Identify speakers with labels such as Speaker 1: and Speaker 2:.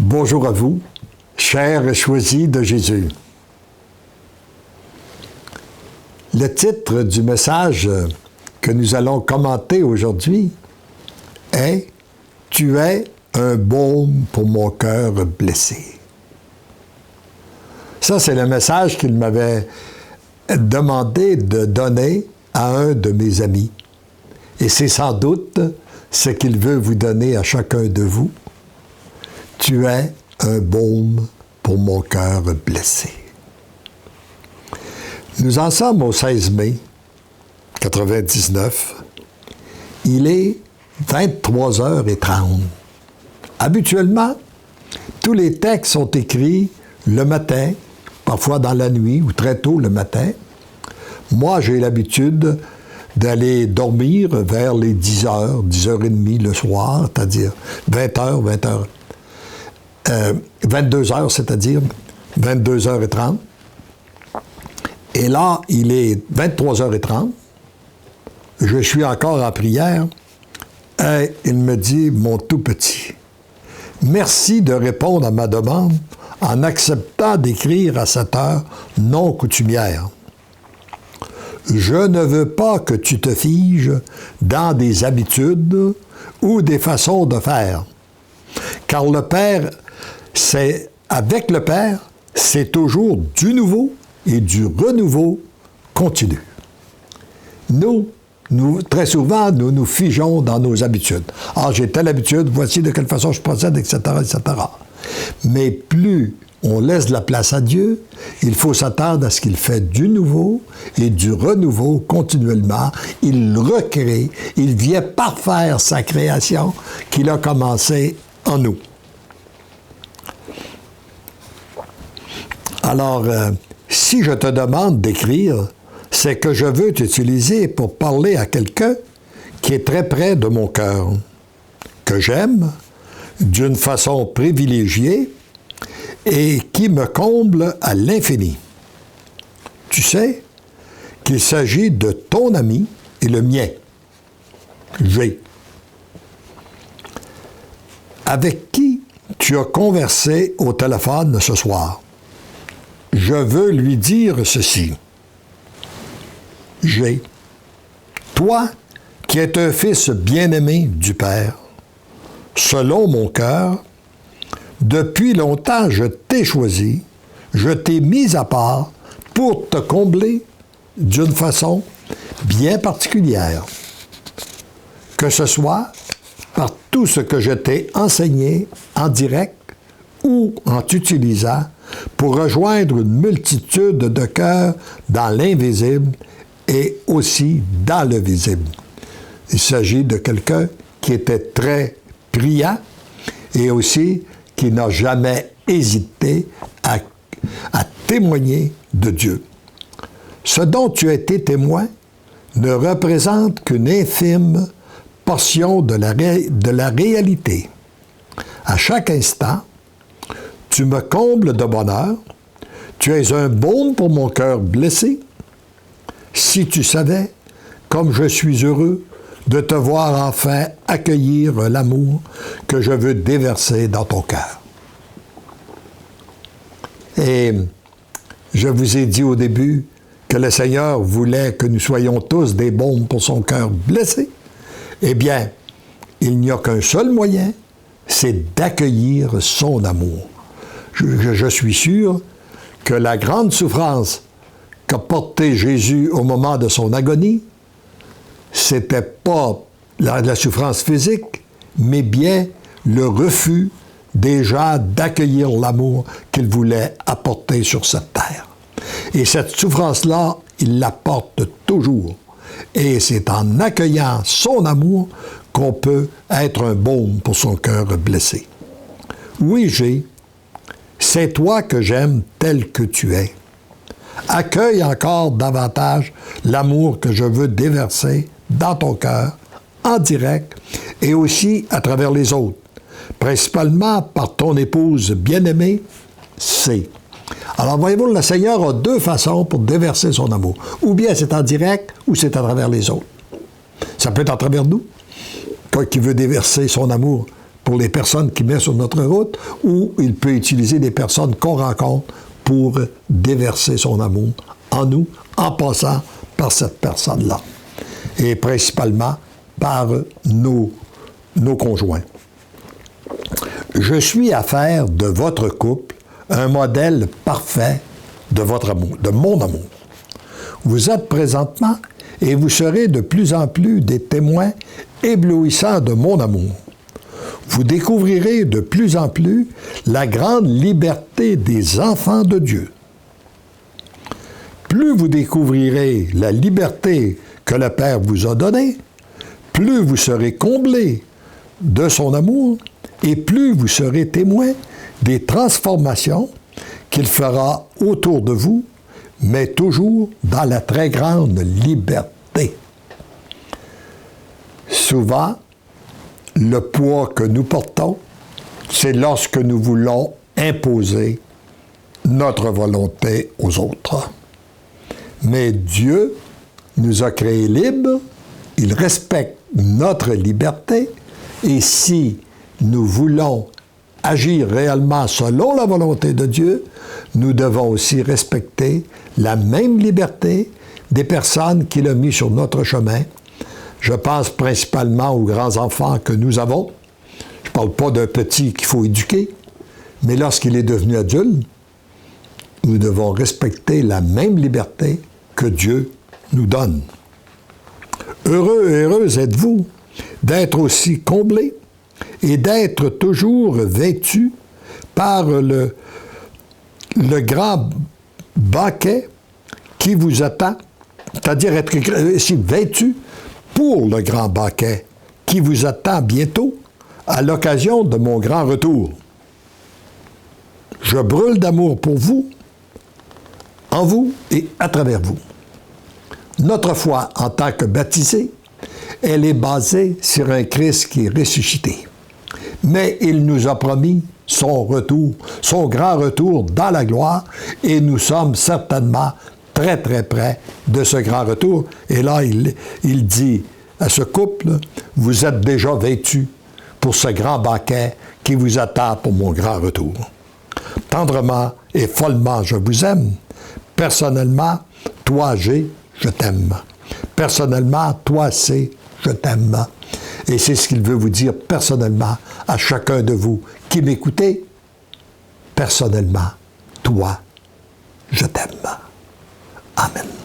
Speaker 1: Bonjour à vous, chers et choisis de Jésus. Le titre du message que nous allons commenter aujourd'hui est « Tu es un baume pour mon cœur blessé ». Ça, c'est le message qu'il m'avait demandé de donner à un de mes amis. Et c'est sans doute ce qu'il veut vous donner à chacun de vous. Tu es un baume pour mon cœur blessé. Nous en sommes au 16 mai 1999. Il est 23h30. Habituellement, tous les textes sont écrits le matin, parfois dans la nuit ou très tôt le matin. Moi, j'ai l'habitude d'aller dormir vers les 10h, 10h30 le soir, c'est-à-dire 20h, 22h, c'est-à-dire 22h30. Et là, il est 23h30. Je suis encore en prière. Et il me dit, mon tout petit, merci de répondre à ma demande en acceptant d'écrire à cette heure non coutumière. Je ne veux pas que tu te figes dans des habitudes ou des façons de faire. Car le Père, avec le Père, c'est toujours du nouveau et du renouveau continu. Nous, très souvent, nous nous figeons dans nos habitudes. Ah, j'ai telle habitude, voici de quelle façon je procède, etc., etc. Mais plus on laisse de la place à Dieu, il faut s'attendre à ce qu'il fait du nouveau et du renouveau continuellement. Il recrée, il vient parfaire sa création qu'il a commencée en nous. Alors, si je te demande d'écrire, c'est que je veux t'utiliser pour parler à quelqu'un qui est très près de mon cœur, que j'aime d'une façon privilégiée et qui me comble à l'infini. Tu sais qu'il s'agit de ton ami et le mien, G, avec qui tu as conversé au téléphone ce soir. Je veux lui dire ceci. G, toi qui es un fils bien-aimé du Père, selon mon cœur, depuis longtemps je t'ai choisi, je t'ai mis à part pour te combler d'une façon bien particulière. Que ce soit par tout ce que je t'ai enseigné en direct ou en t'utilisant pour rejoindre une multitude de cœurs dans l'invisible et aussi dans le visible. Il s'agit de quelqu'un qui était très priant et aussi qui n'a jamais hésité à témoigner de Dieu. Ce dont tu as été témoin ne représente qu'une infime portion de la réalité. À chaque instant, tu me combles de bonheur, tu es un baume pour mon cœur blessé. Si tu savais comme je suis heureux de te voir enfin accueillir l'amour que je veux déverser dans ton cœur. Et je vous ai dit au début que le Seigneur voulait que nous soyons tous des baumes pour son cœur blessé. Eh bien, il n'y a qu'un seul moyen, c'est d'accueillir son amour. Je suis sûr que la grande souffrance qu'a portée Jésus au moment de son agonie, c'était pas la souffrance physique, mais bien le refus des gens d'accueillir l'amour qu'il voulait apporter sur cette terre. Et cette souffrance-là, il la porte toujours. Et c'est en accueillant son amour qu'on peut être un baume pour son cœur blessé. Oui, c'est toi que j'aime tel que tu es. Accueille encore davantage l'amour que je veux déverser dans ton cœur, en direct, et aussi à travers les autres, principalement par ton épouse bien-aimée, C. Alors, voyez-vous, le Seigneur a deux façons pour déverser son amour. Ou bien c'est en direct, ou c'est à travers les autres. Ça peut être à travers nous, qui veut déverser son amour pour les personnes qu'il met sur notre route, ou il peut utiliser des personnes qu'on rencontre pour déverser son amour en nous, en passant par cette personne-là. Et principalement par nos conjoints. Je suis à faire de votre couple un modèle parfait de votre amour, de mon amour. Vous êtes présentement et vous serez de plus en plus des témoins éblouissants de mon amour. Vous découvrirez de plus en plus la grande liberté des enfants de Dieu. Plus vous découvrirez la liberté que le Père vous a donnée, plus vous serez comblés de son amour et plus vous serez témoins des transformations qu'il fera autour de vous, mais toujours dans la très grande liberté. Souvent, le poids que nous portons, c'est lorsque nous voulons imposer notre volonté aux autres. Mais Dieu nous a créés libres, il respecte notre liberté, et si nous voulons agir réellement selon la volonté de Dieu, nous devons aussi respecter la même liberté des personnes qu'il a mis sur notre chemin. Je pense principalement aux grands enfants que nous avons. Je ne parle pas d'un petit qu'il faut éduquer, mais lorsqu'il est devenu adulte, nous devons respecter la même liberté que Dieu nous donne. Heureux et heureuse êtes-vous d'être aussi comblés et d'être toujours vêtus par le grand banquet qui vous attend, c'est-à-dire être ici vêtus pour le grand banquet qui vous attend bientôt à l'occasion de mon grand retour. Je brûle d'amour pour vous, en vous et à travers vous. Notre foi en tant que baptisés, elle est basée sur un Christ qui est ressuscité. Mais il nous a promis son retour, son grand retour dans la gloire, et nous sommes certainement très, très près de ce grand retour. Et là, il dit à ce couple, vous êtes déjà vêtus pour ce grand banquet qui vous attend pour mon grand retour. Tendrement et follement, je vous aime. Personnellement, toi, G, je t'aime. Personnellement, toi, C, je t'aime. Et c'est ce qu'il veut vous dire personnellement à chacun de vous qui m'écoutez. Personnellement, toi, je t'aime. Amen.